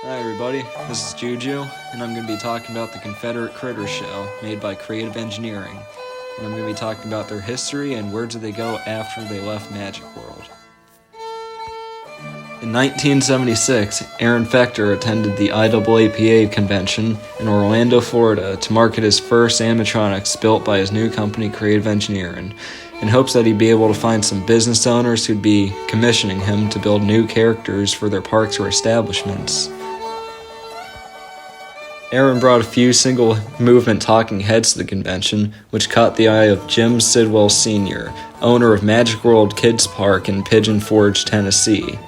Hi everybody, this is Juju, and I'm going to be talking about the Confederate Critter Show, made by Creative Engineering. And I'm going to be talking about their history and where did they go after they left Magic World. In 1976, Aaron Fechter attended the IAAPA convention in Orlando, Florida to market his first animatronics built by his new company Creative Engineering, in hopes that he'd be able to find some business owners who'd be commissioning him to build new characters for their parks or establishments. Aaron brought a few single-movement talking heads to the convention, which caught the eye of Jim Sidwell Sr., owner of Magic World Kids Park in Pigeon Forge, Tennessee.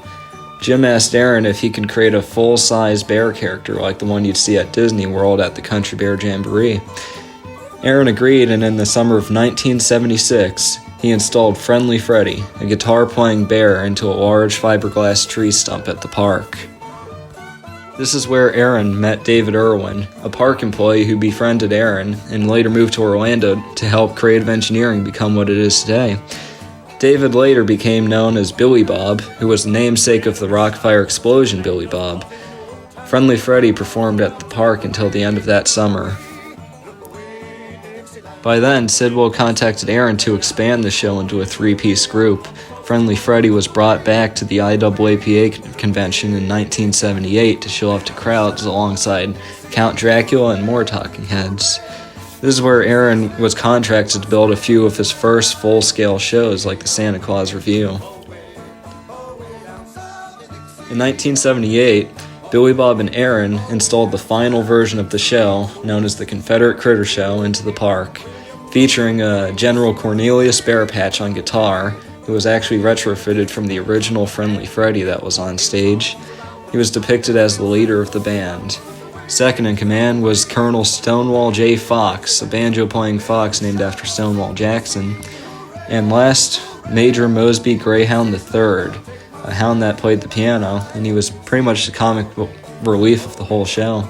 Jim asked Aaron if he could create a full-size bear character like the one you'd see at Disney World at the Country Bear Jamboree. Aaron agreed, and in the summer of 1976, he installed Friendly Freddy, a guitar-playing bear, into a large fiberglass tree stump at the park. This is where Aaron met David Irwin, a park employee who befriended Aaron and later moved to Orlando to help Creative Engineering become what it is today. David later became known as Billy Bob, who was the namesake of the Rockfire Explosion Billy Bob. Friendly Freddy performed at the park until the end of that summer. By then, Sidwell contacted Aaron to expand the show into a three-piece group. Friendly Freddy was brought back to the IAAPA convention in 1978 to show off to crowds alongside Count Dracula and more talking heads. This is where Aaron was contracted to build a few of his first full-scale shows like the Santa Claus Review. In 1978, Billy Bob and Aaron installed the final version of the show, known as the Confederate Critter Show, into the park, featuring a General Cornelius Bear Patch on guitar, who was actually retrofitted from the original Friendly Freddy that was on stage. He was depicted as the leader of the band. Second in command was Colonel Stonewall J. Fox, a banjo-playing fox named after Stonewall Jackson. And last, Major Mosby Greyhound III, a hound that played the piano, and he was pretty much the comic relief of the whole show.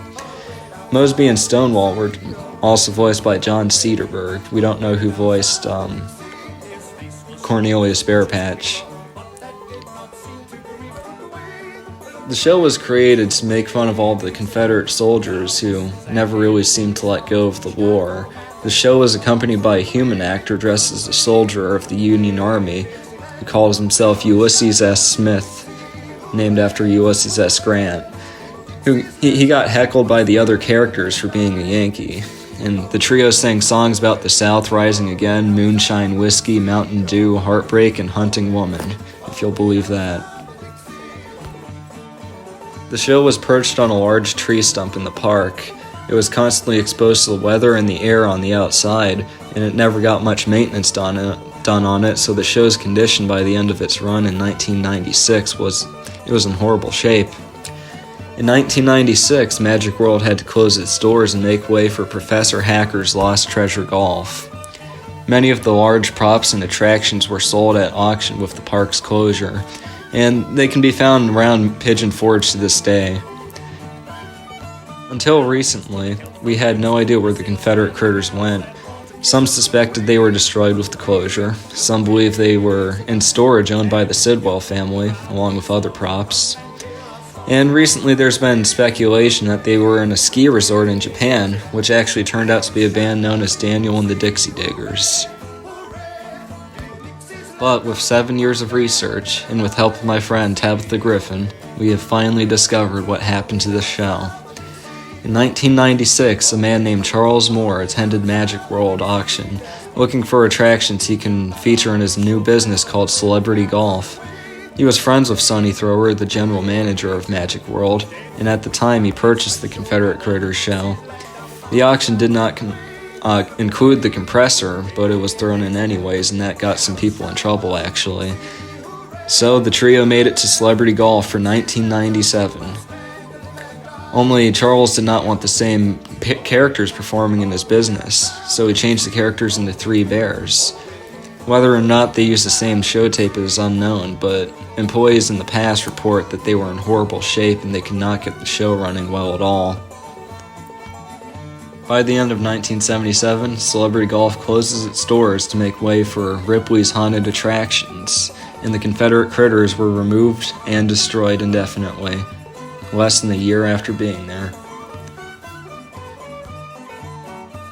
Mosby and Stonewall were also voiced by John Cederberg. We don't know who voiced Cornelius Bear Patch. The show was created to make fun of all the Confederate soldiers who never really seemed to let go of the war. The show was accompanied by a human actor dressed as a soldier of the Union Army who calls himself Ulysses S. Smith, named after Ulysses S. Grant. He got heckled by the other characters for being a Yankee. And the trio sang songs about the South rising again, moonshine whiskey, Mountain Dew, heartbreak, and hunting woman, if you'll believe that. The show was perched on a large tree stump in the park. It was constantly exposed to the weather and the air on the outside, and it never got much maintenance done on it, so the show's condition by the end of its run in 1996 was in horrible shape. In 1996, Magic World had to close its doors and make way for Professor Hacker's Lost Treasure Golf. Many of the large props and attractions were sold at auction with the park's closure, and they can be found around Pigeon Forge to this day. Until recently, we had no idea where the Confederate critters went. Some suspected they were destroyed with the closure. Some believe they were in storage owned by the Sidwell family, along with other props. And recently there's been speculation that they were in a ski resort in Japan, which actually turned out to be a band known as Daniel and the Dixie Diggers. But with 7 years of research, and with help of my friend Tabitha Griffin, we have finally discovered what happened to this show. In 1996, a man named Charles Moore attended Magic World auction, looking for attractions he can feature in his new business called Celebrity Golf. He was friends with Sonny Thrower, the general manager of Magic World, and at the time he purchased the Confederate Critters show. The auction did not include the compressor, but it was thrown in anyways, and that got some people in trouble actually. So the trio made it to Celebrity Golf for 1997. Only Charles did not want the same characters performing in his business, so he changed the characters into three bears. Whether or not they used the same show tape is unknown, but employees in the past report that they were in horrible shape and they could not get the show running well at all. By the end of 1977, Celebrity Golf closes its doors to make way for Ripley's Haunted Attractions, and the Confederate critters were removed and destroyed indefinitely. less than a year after being there.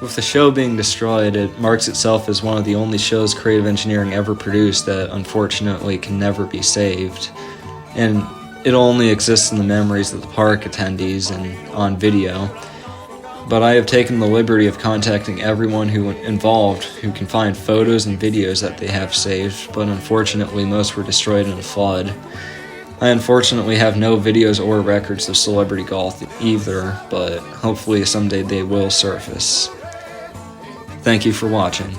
With the show being destroyed, it marks itself as one of the only shows Creative Engineering ever produced that unfortunately can never be saved, and it only exists in the memories of the park attendees and on video. But I have taken the liberty of contacting everyone who involved who can find photos and videos that they have saved, but unfortunately most were destroyed in a flood. I unfortunately have no videos or records of celebrity golf either, but hopefully someday they will surface. Thank you for watching.